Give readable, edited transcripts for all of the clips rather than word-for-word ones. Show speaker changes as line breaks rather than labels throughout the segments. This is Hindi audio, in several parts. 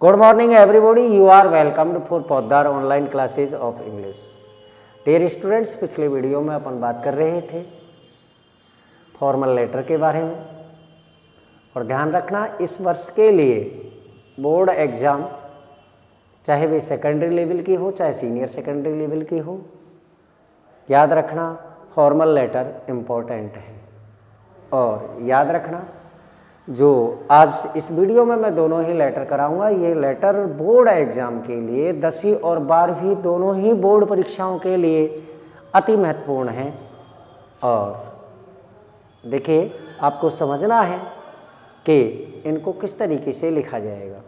Good morning everybody, you are welcomed for Poddar online classes of English. Dear students, पिछले वीडियो में अपन बात कर रहे थे फॉर्मल लेटर के बारे में। और ध्यान रखना, इस वर्ष के लिए बोर्ड एग्ज़ाम चाहे वे सेकेंडरी लेवल की हो चाहे सीनियर सेकेंडरी लेवल की हो, याद रखना फॉर्मल लेटर इम्पोर्टेंट है। और याद रखना, जो आज इस वीडियो में मैं दोनों ही लेटर कराऊंगा, ये लेटर बोर्ड एग्ज़ाम के लिए 10वीं और 12वीं दोनों ही बोर्ड परीक्षाओं के लिए अति महत्वपूर्ण हैं। और देखिए, आपको समझना है कि इनको किस तरीके से लिखा जाएगा।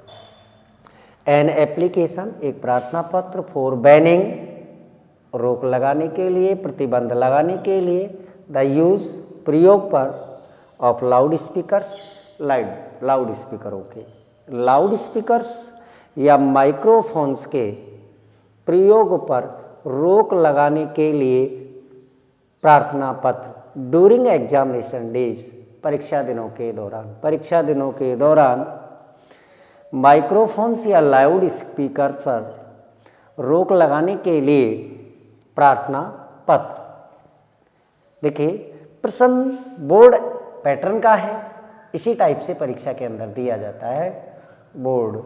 एन एप्लीकेशन, एक प्रार्थना पत्र फॉर बैनिंग, रोक लगाने के लिए, प्रतिबंध लगाने के लिए, द यूज, प्रयोग पर, ऑफ लाउड स्पीकर्स, लाउड स्पीकरों के, लाउड स्पीकर्स या माइक्रोफोन्स के प्रयोग पर रोक लगाने के लिए प्रार्थना पत्र ड्यूरिंग एग्जामिनेशन डेज, परीक्षा दिनों के दौरान माइक्रोफोन्स या लाउड स्पीकर पर रोक लगाने के लिए प्रार्थना पत्र। देखिए, प्रश्न बोर्ड पैटर्न का है, इसी टाइप से परीक्षा के अंदर दिया जाता है। बोर्ड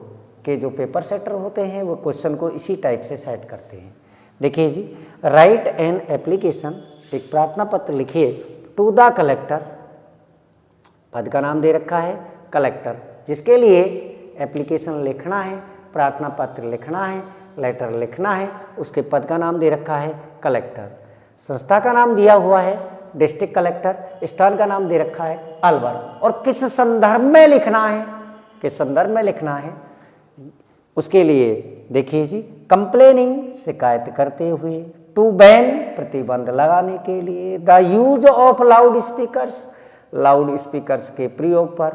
के जो पेपर सेटर होते हैं वो क्वेश्चन को इसी टाइप से सेट करते हैं। देखिए जी, राइट एन एप्लीकेशन, एक प्रार्थना पत्र लिखिए टू द कलेक्टर, पद का नाम दे रखा है कलेक्टर, जिसके लिए एप्लीकेशन लिखना है, प्रार्थना पत्र लिखना है, लेटर लिखना है, उसके पद का नाम दे रखा है कलेक्टर। संस्था का नाम दिया हुआ है डिस्ट्रिक्ट कलेक्टर, स्थान का नाम दे रखा है अलवर। और किस संदर्भ में लिखना है, किस संदर्भ में लिखना है, उसके लिए देखिए जी, कंप्लेनिंग, शिकायत करते हुए, टू बैन, प्रतिबंध लगाने के लिए, the use of loud speakers, loud speakers के प्रयोग पर,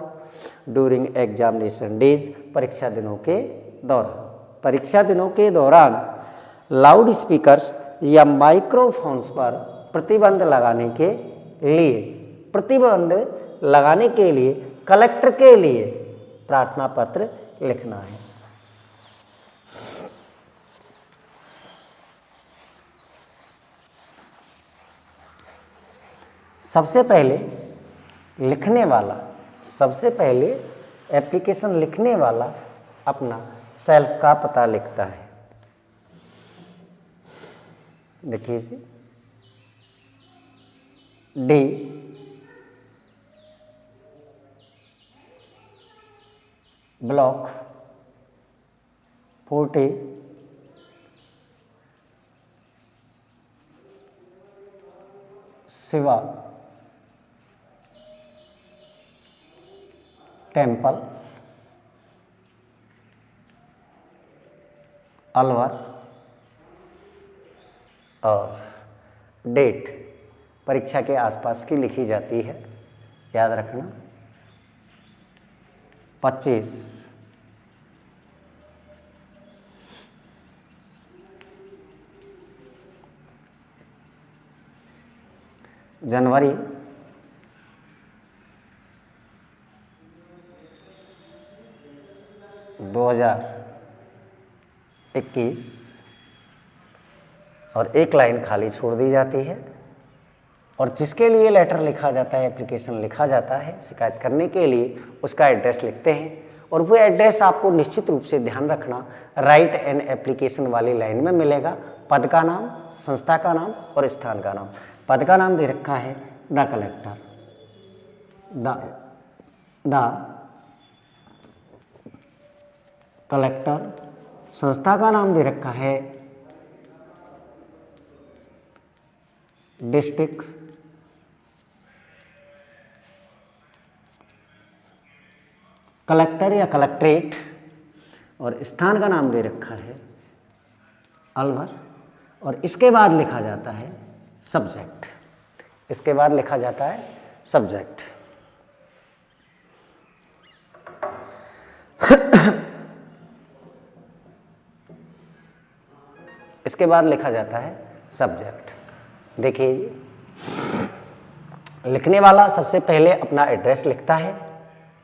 ड्यूरिंग एग्जामिनेशन डेज, परीक्षा दिनों के दौरान लाउड स्पीकर्स या माइक्रोफोन्स पर प्रतिबंध लगाने के लिए कलेक्टर के लिए प्रार्थना पत्र लिखना है। सबसे पहले एप्लीकेशन लिखने वाला अपना सेल्फ का पता लिखता है। देखिए जी, D, block 40, Shiva temple, Alwar. और डेट परीक्षा के आसपास की लिखी जाती है, याद रखना 25 जनवरी 2021। और एक लाइन खाली छोड़ दी जाती है। और जिसके लिए लेटर लिखा जाता है, एप्लीकेशन लिखा जाता है शिकायत करने के लिए, उसका एड्रेस लिखते हैं। और वो एड्रेस आपको निश्चित रूप से ध्यान रखना, राइट एन एप्लीकेशन वाली लाइन में मिलेगा। पद का नाम, संस्था का नाम और स्थान का नाम। पद का नाम दे रखा है द कलेक्टर, द कलेक्टर। संस्था का नाम दे रखा है डिस्ट्रिक्ट कलेक्टर या कलेक्ट्रेट। और स्थान का नाम दे रखा है अलवर। और इसके बाद लिखा जाता है सब्जेक्ट, इसके बाद लिखा जाता है सब्जेक्ट। इसके बाद लिखा जाता है सब्जेक्ट। देखिए, लिखने वाला सबसे पहले अपना एड्रेस लिखता है,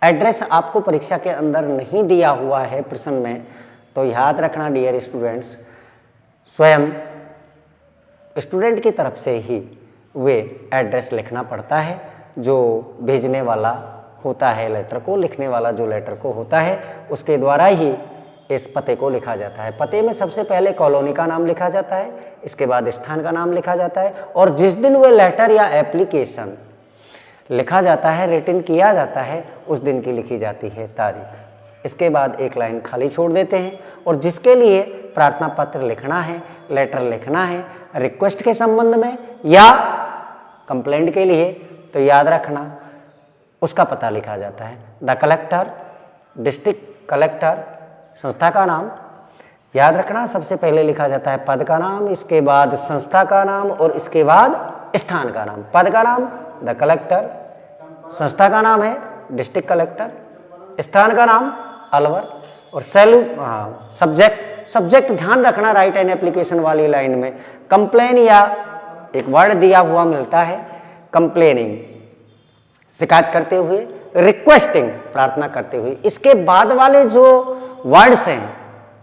एड्रेस आपको परीक्षा के अंदर नहीं दिया हुआ है प्रश्न में, तो याद रखना डियर स्टूडेंट्स, स्वयं स्टूडेंट की तरफ से ही वे एड्रेस लिखना पड़ता है। जो भेजने वाला होता है लेटर को, लिखने वाला जो लेटर को होता है, उसके द्वारा ही इस पते को लिखा जाता है। पते में सबसे पहले कॉलोनी का नाम लिखा जाता है, इसके बाद स्थान का नाम लिखा जाता है, और जिस दिन वह लेटर या एप्लीकेशन लिखा जाता है, रिटन किया जाता है, उस दिन की लिखी जाती है तारीख। इसके बाद एक लाइन खाली छोड़ देते हैं, और जिसके लिए प्रार्थना पत्र लिखना है, लेटर लिखना है रिक्वेस्ट के संबंध में या कंप्लेंट के लिए, तो याद रखना उसका पता लिखा जाता है। द कलेक्टर, डिस्ट्रिक्ट कलेक्टर, संस्था का नाम याद रखना सबसे पहले लिखा जाता है पद का नाम, इसके बाद संस्था का नाम, और इसके बाद स्थान का नाम। पद का नाम द कलेक्टर, संस्था का नाम है डिस्ट्रिक्ट कलेक्टर, स्थान का नाम अलवर, और सब्जेक्ट ध्यान रखना राइट एन एप्लीकेशन वाली लाइन में कंप्लेन या एक वर्ड दिया हुआ मिलता है, कंप्लेनिंग शिकायत करते हुए, रिक्वेस्टिंग प्रार्थना करते हुए। इसके बाद वाले जो वर्ड्स हैं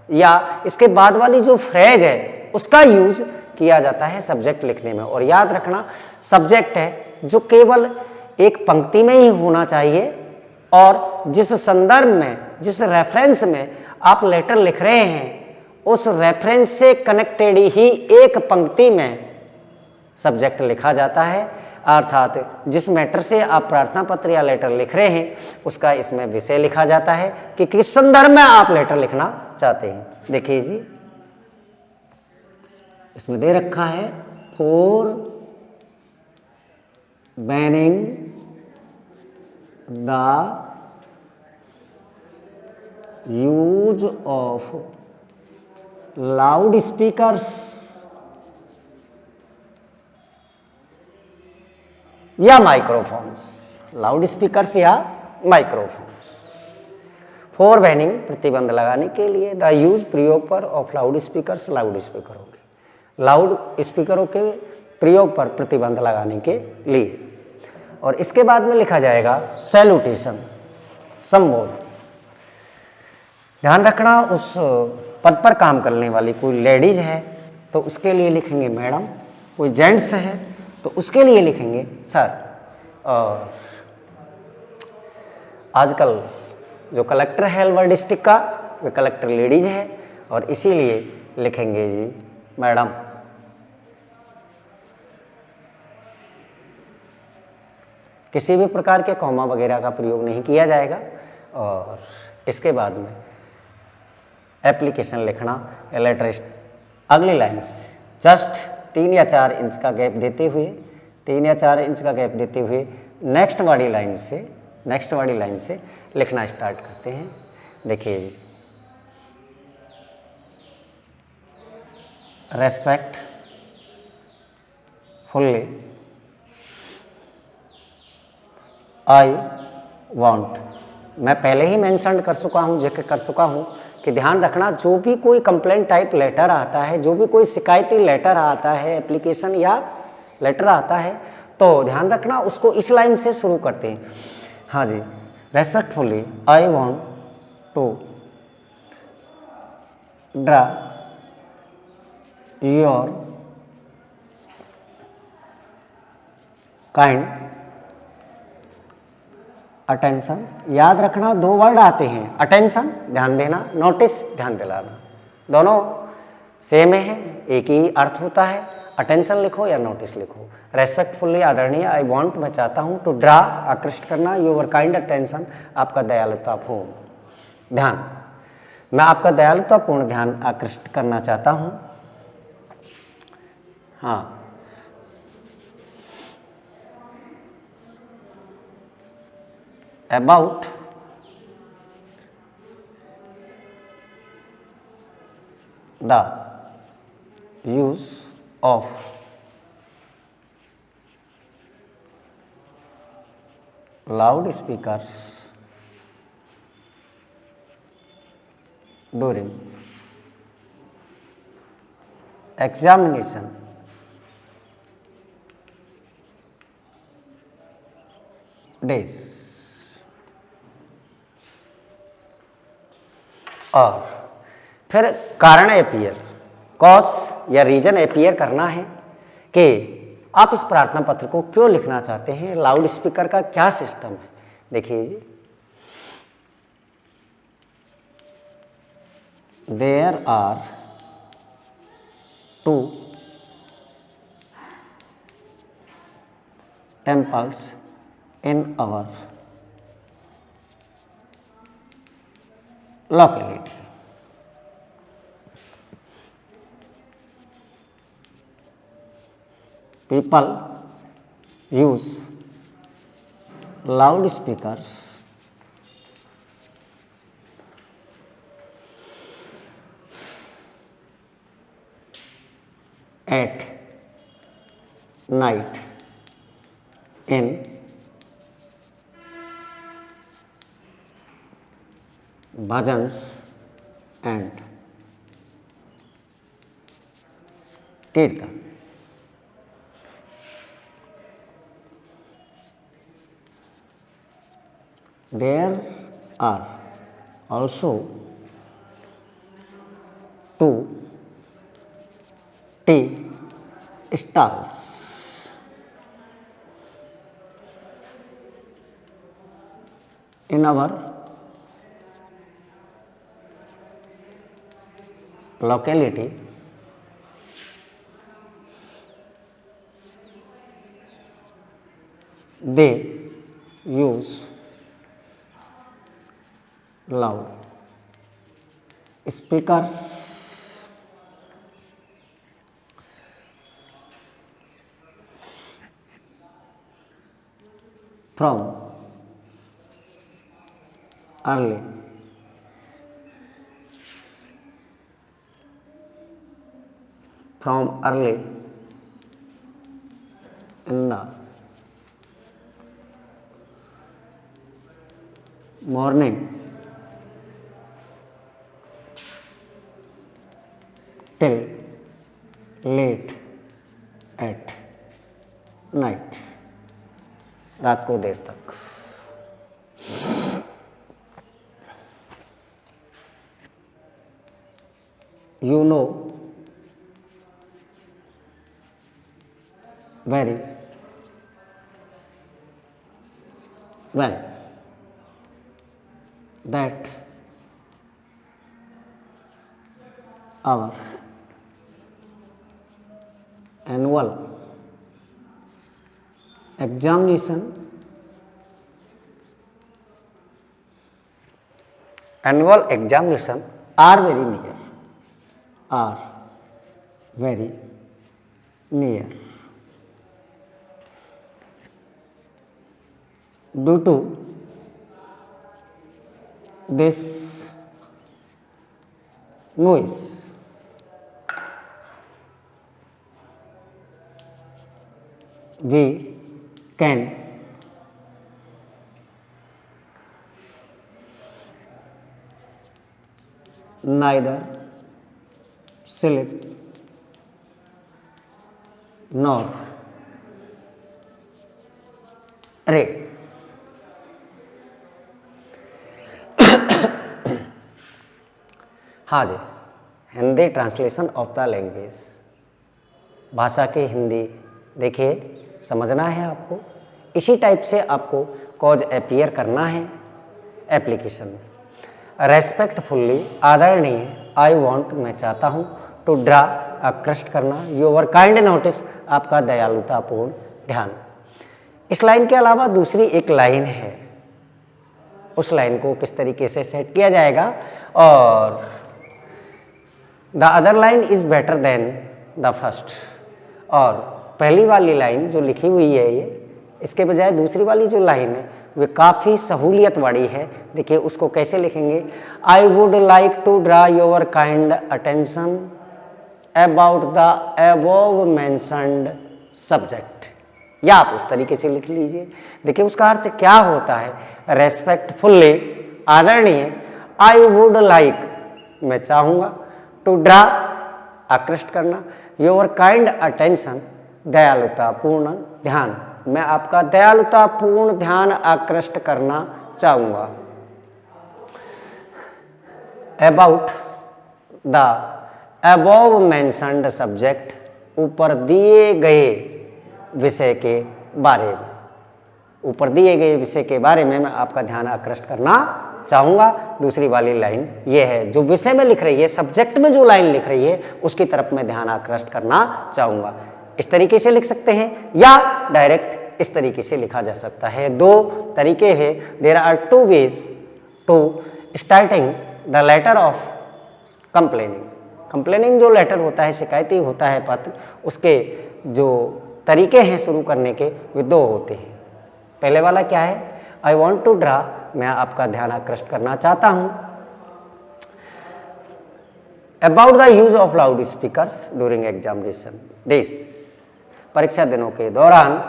या इसके बाद वाली जो फ्रेज है उसका यूज किया जाता है सब्जेक्ट लिखने में। और याद रखना सब्जेक्ट है जो केवल एक पंक्ति में ही होना चाहिए, और जिस संदर्भ में, जिस रेफरेंस में आप लेटर लिख रहे हैं, उस रेफरेंस से कनेक्टेड ही एक पंक्ति में सब्जेक्ट लिखा जाता है। अर्थात जिस मैटर से आप प्रार्थना पत्र या लेटर लिख रहे हैं उसका इसमें विषय लिखा जाता है कि किस संदर्भ में आप लेटर लिखना चाहते हैं। देखिए जी, इसमें दे रखा है for banning the use of loud speakers या माइक्रोफोन्स, लाउड स्पीकर्स या माइक्रोफोन्स। फॉर बैनिंग प्रतिबंध लगाने के लिए, द यूज प्रयोग पर ऑफ लाउड स्पीकर्स, लाउड स्पीकरों के, लाउड स्पीकरों के प्रयोग पर प्रतिबंध लगाने के लिए। और इसके बाद में लिखा जाएगा सैल्यूटेशन, संबोधन। ध्यान रखना उस पद पर काम करने वाली कोई लेडीज है तो उसके लिए लिखेंगे मैडम, कोई जेंट्स है तो उसके लिए लिखेंगे सर। और आजकल जो कलेक्टर है अलवर डिस्ट्रिक्ट का, वे कलेक्टर लेडीज है और इसीलिए लिखेंगे जी मैडम। किसी भी प्रकार के कॉमा वगैरह का प्रयोग नहीं किया जाएगा। और इसके बाद में एप्लीकेशन लिखना, लेटर अगली लाइन से जस्ट 3 या 4 इंच का गैप देते हुए, 3 या 4 इंच का गैप देते हुए नेक्स्ट वाली लाइन से लिखना स्टार्ट करते हैं। देखिए जी, रेस्पेक्ट फुल्ली आई वांट। मैं पहले ही मेंशन कर चुका हूँ, जिक्र कर चुका हूँ कि ध्यान रखना जो भी कोई कंप्लेंट टाइप लेटर आता है, जो भी कोई शिकायती लेटर आता है, एप्लीकेशन या लेटर आता है, तो ध्यान रखना उसको इस लाइन से शुरू करते हैं। हाँ जी, respectfully I want to draw your kind attention. याद रखना 2 वर्ड आते हैं, अटेंशन ध्यान देना, नोटिस ध्यान दिलाना, दोनों सेम है, एक ही अर्थ होता है। अटेंशन लिखो या नोटिस लिखो। रेस्पेक्टफुली आदरणीय, आई वांट मैं चाहता हूँ, टू ड्रा आकृष्ट करना, योर काइंड अटेंशन आपका दयालुतापूर्ण ध्यान, मैं आपका दयालुतापूर्ण ध्यान आकृष्ट करना चाहता हूँ। हाँ, about the use of loudspeakers during examination days। और फिर कारण अपीयर, कॉज या रीजन अपीयर करना है कि आप इस प्रार्थना पत्र को क्यों लिखना चाहते हैं, लाउड स्पीकर का क्या सिस्टम है। देखिए जी, there are two temples in our locality. People use loudspeakers at night in bhajans and kirtan. There are also two tea stalls in our locality. They use loud speakers from early in the morning till late at night, रात को देर तक। You know very well that our annual examination are very near. Due to this noise, we can neither sleep nor read. हाँ जी, Hindi translation of the language, भाषा की हिंदी। देखिए, समझना है आपको, इसी टाइप से आपको कॉज अपीयर करना है एप्लीकेशन में। रेस्पेक्टफुल्ली, आदरणीय, आई वॉन्ट, मैं चाहता हूँ, टू ड्रा, आकृष्ट करना, योर काइंड नोटिस, आपका दयालुतापूर्ण ध्यान। इस लाइन के अलावा दूसरी एक लाइन है, उस लाइन को किस तरीके से सेट किया जाएगा, और the other line is better than the first, और पहली वाली लाइन जो लिखी हुई है ये, इसके बजाय दूसरी वाली जो लाइन है वे काफ़ी सहूलियत वाली है। देखिए उसको कैसे लिखेंगे, I would like to draw your kind attention about the above mentioned subject, या आप उस तरीके से लिख लीजिए। देखिए उसका अर्थ क्या होता है, रेस्पेक्टफुल्ली, आदरणीय, आई वुड लाइक, मैं चाहूँगा, टू ड्रा, आकृष्ट करना, योर काइंड अटेंशन, दयालुतापूर्ण ध्यान, मैं आपका दयालुतापूर्ण ध्यान आकृष्ट करना चाहूँगा। About the above mentioned subject, ऊपर दिए गए विषय के बारे में। ऊपर दिए गए विषय के बारे में मैं आपका ध्यान आकृष्ट करना चाहूँगा। दूसरी वाली लाइन ये है, जो विषय में लिख रही है, सब्जेक्ट में जो लाइन लिख रही है उसकी तरफ मैं ध्यान आकृष्ट करना चाहूँगा। इस तरीके से लिख सकते हैं या डायरेक्ट इस तरीके से लिखा जा सकता है। दो तरीके हैं। There are two ways to starting the letter of complaining. Complaining जो लेटर होता है, शिकायती होता है पत्र, उसके जो तरीके हैं शुरू करने के वे दो होते हैं। पहले वाला क्या है? आई वॉन्ट टू ड्रा, मैं आपका ध्यान आकृष्ट करना चाहता हूँ। About the use of loud speakers during examination days, परीक्षा दिनों के दौरान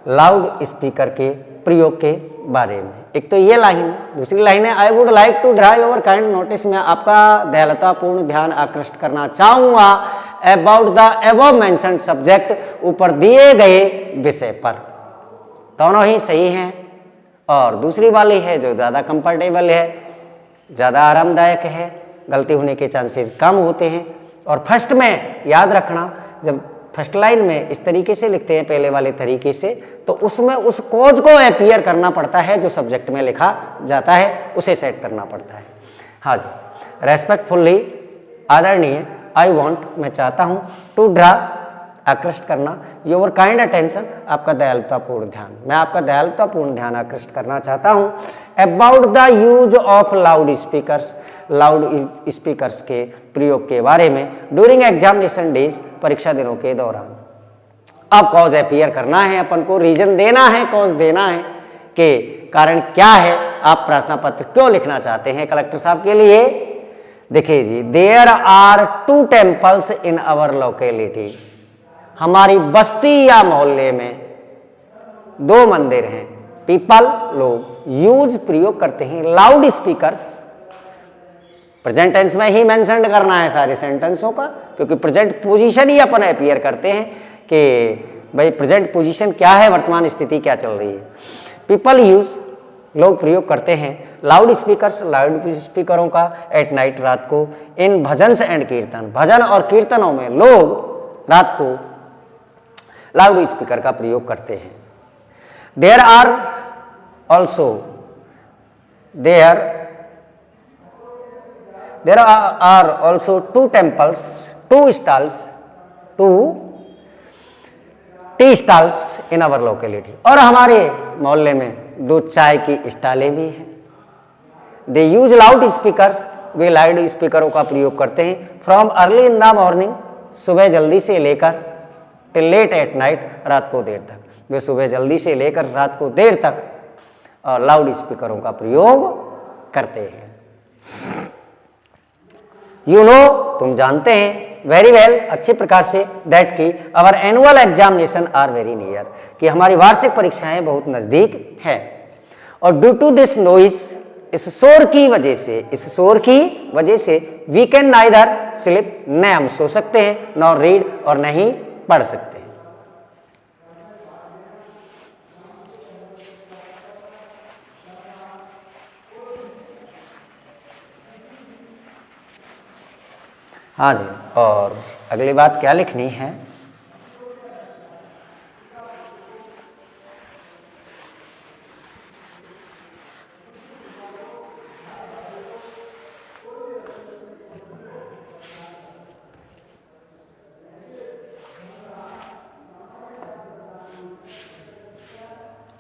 लाउड स्पीकर के प्रयोग के बारे में। एक तो ये लाइन है। दूसरी लाइन है, I would like to draw your kind notice, मैं आपका दयालुतापूर्ण ध्यान आकृष्ट करना चाहूँगा about the above mentioned subject, ऊपर दिए गए विषय पर। दोनों ही सही हैं। और दूसरी वाली है जो ज़्यादा कंफर्टेबल है, ज़्यादा आरामदायक है, गलती होने के चांसेस कम होते हैं। और फर्स्ट में याद रखना, जब फर्स्ट लाइन में इस तरीके से लिखते हैं पहले वाले तरीके से, तो उसमें उस कॉज को अपीयर करना पड़ता है जो सब्जेक्ट में लिखा जाता है, उसे सेट करना पड़ता है। हाँ जी, रेस्पेक्टफुल्ली, आदरणीय, आई वॉन्ट, मैं चाहता हूँ, टू ड्रा, आकृष्ट करना, योर काइंड अटेंशन, आपका दयालुतापूर्ण ध्यान, मैं आपका दयालुतापूर्ण ध्यान आकृष्ट करना चाहता हूँ about the use of loud speakers, loud speakers के प्रयोग के बारे में ड्यूरिंग एग्जामिनेशन डेज, परीक्षा दिनों के दौरान। अब कॉज अपीयर करना है, अपन को रीजन देना है, कॉज देना है कि कारण क्या है, आप प्रार्थना पत्र क्यों लिखना चाहते हैं कलेक्टर साहब के लिए। देखिए जी, there are 2 temples in our locality, हमारी बस्ती या मोहल्ले में 2 मंदिर हैं। पीपल, लोग, यूज, प्रयोग करते हैं, लाउड स्पीकर्स, प्रेजेंट टेंस में ही मेंशन करना है सारे सेंटेंसों का, क्योंकि प्रेजेंट पोजीशन ही अपन अपीयर करते हैं कि भाई प्रेजेंट पोजीशन क्या है, वर्तमान स्थिति क्या चल रही है। पीपल यूज, लोग प्रयोग करते हैं, लाउड स्पीकर्स, लाउड स्पीकरों का, एट नाइट, रात को, इन भजन्स एंड कीर्तन, भजन और कीर्तनों में लोग रात को लाउड स्पीकर का प्रयोग करते हैं। There are also, there are also 2 temples, 2 stalls, 2 tea stalls in our locality, और हमारे मोहल्ले में 2 चाय की स्टॉलें भी हैं। दे यूज लाउड स्पीकर्स, वे लाउड स्पीकरों का प्रयोग करते हैं, from early in the morning, सुबह जल्दी से लेकर, टिल लेट एट नाइट, रात को देर तक। वे सुबह जल्दी से लेकर रात को देर तक लाउड स्पीकरों का प्रयोग करते हैं। यू नो, तुम जानते हैं, वेरी वेल, अच्छी प्रकार से, दैट की our annual examination are very near, कि हमारी वार्षिक परीक्षाएं बहुत नजदीक है। और ड्यू टू दिस नॉइज, इस शोर की वजह से, इस शोर की वजह से, वी कैन नाइदर स्लीप, न हम सो सकते हैं, नॉर रीड, और नहीं पढ़ सकते हैं। हाँ जी, और अगली बात क्या लिखनी है?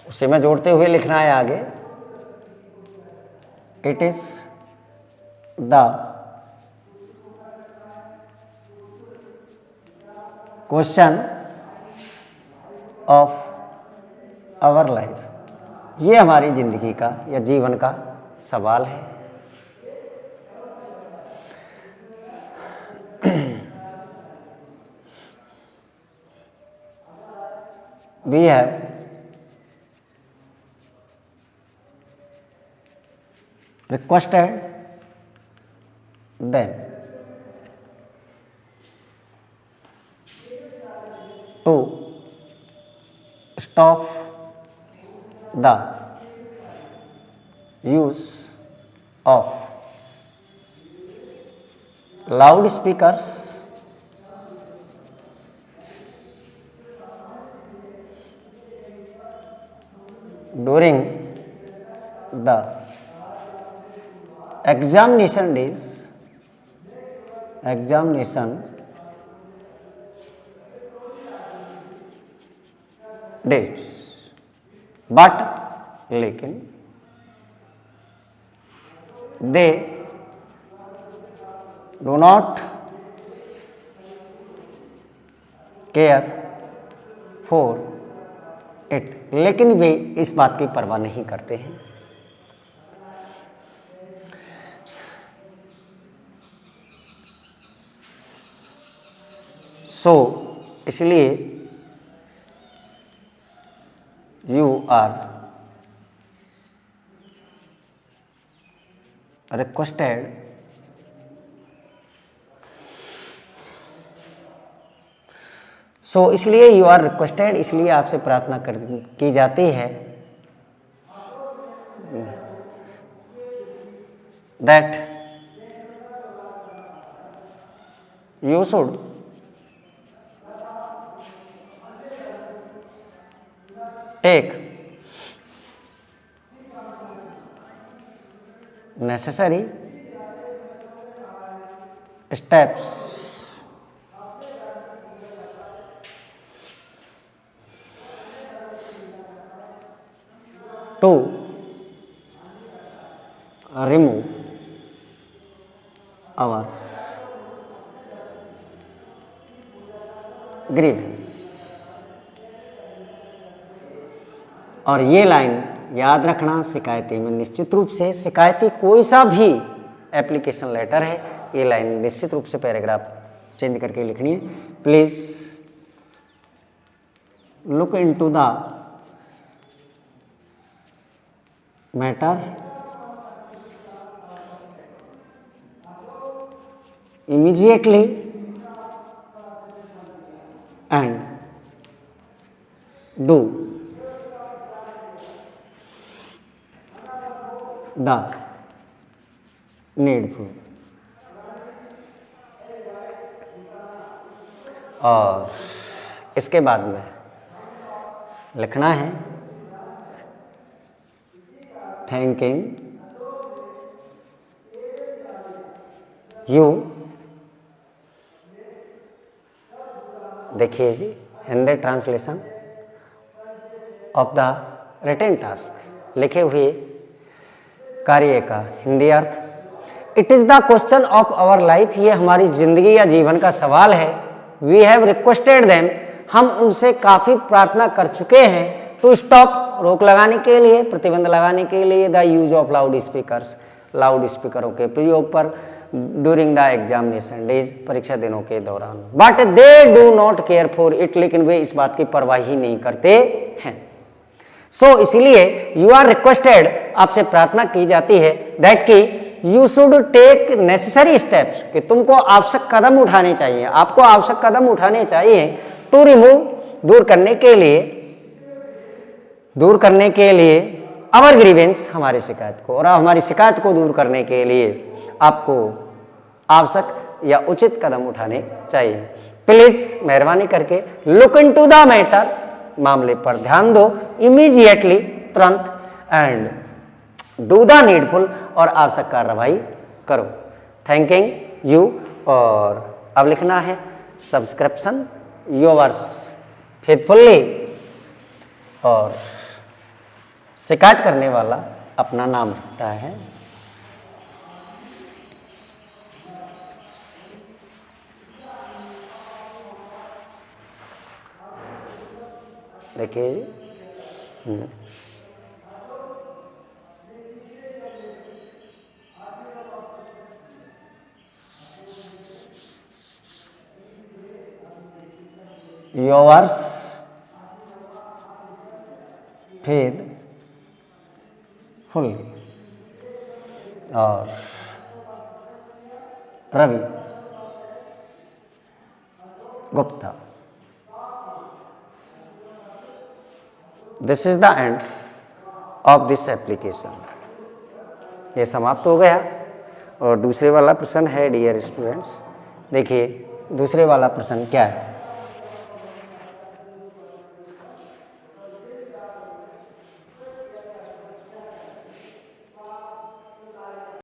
उसे में जोड़ते हुए लिखना है आगे, it is the question of our life, ये हमारी जिंदगी का या जीवन का सवाल है। We have requested them to stop the use of loud speakers during the examination days but लेकिन they do not care for it, लेकिन वे इस बात की परवाह नहीं करते हैं। सो इसलिए यू आर रिक्वेस्टेड इसलिए यू आर रिक्वेस्टेड, इसलिए आपसे प्रार्थना की जाती है that you should take necessary steps to remove our grievance। और ये लाइन याद रखना, शिकायती में निश्चित रूप से शिकायती कोई सा भी एप्लीकेशन लेटर है, ये लाइन निश्चित रूप से पैराग्राफ चेंज करके लिखनी है। Please look into the matter immediately and do the needful। और इसके बाद में लिखना है थैंकिंग यू। देखिए जी, Hindi translation of the written task, लिखे हुए कार्य का हिंदी अर्थ। It is the question of our life, ये हमारी जिंदगी या जीवन का सवाल है। वी हैव रिक्वेस्टेड देम, हम उनसे काफी प्रार्थना कर चुके हैं। टू स्टॉप, रोक लगाने के लिए, प्रतिबंध लगाने के लिए। The use of loud speakers, loud स्पीकरों के प्रयोग पर। ड्यूरिंग द एग्जामिनेशन डेज, परीक्षा दिनों के दौरान। But they do not care for it, लेकिन वे इस बात की परवाह ही नहीं करते हैं। इसलिए यू आर रिक्वेस्टेड, आपसे प्रार्थना की जाती है दैट कि you should take necessary steps, कि तुमको आवश्यक कदम उठाने चाहिए, आपको आवश्यक कदम उठाने चाहिए। टू रिमूव, दूर करने के लिए अवर ग्रीवेंस, हमारी शिकायत को, और हमारी शिकायत को दूर करने के लिए आपको आवश्यक या उचित कदम उठाने चाहिए। प्लीज, मेहरबानी करके, लुक इनटू द मैटर, मामले पर ध्यान दो, इमीडिएटली, तुरंत, एंड डू द नीडफुल, और आवश्यक कार्रवाई करो। Thanking you. और अब लिखना है सब्सक्रिप्शन योवर्स फेथफुल्ली, और शिकायत करने वाला अपना नाम लिखता है। देखिए जी, योवर्स फेथफुल्ली, और Ravi Gupta. This is the end of this application. ये समाप्त हो गया और दूसरे वाला प्रश्न है डियर स्टूडेंट्स, देखिए दूसरे वाला प्रश्न क्या है,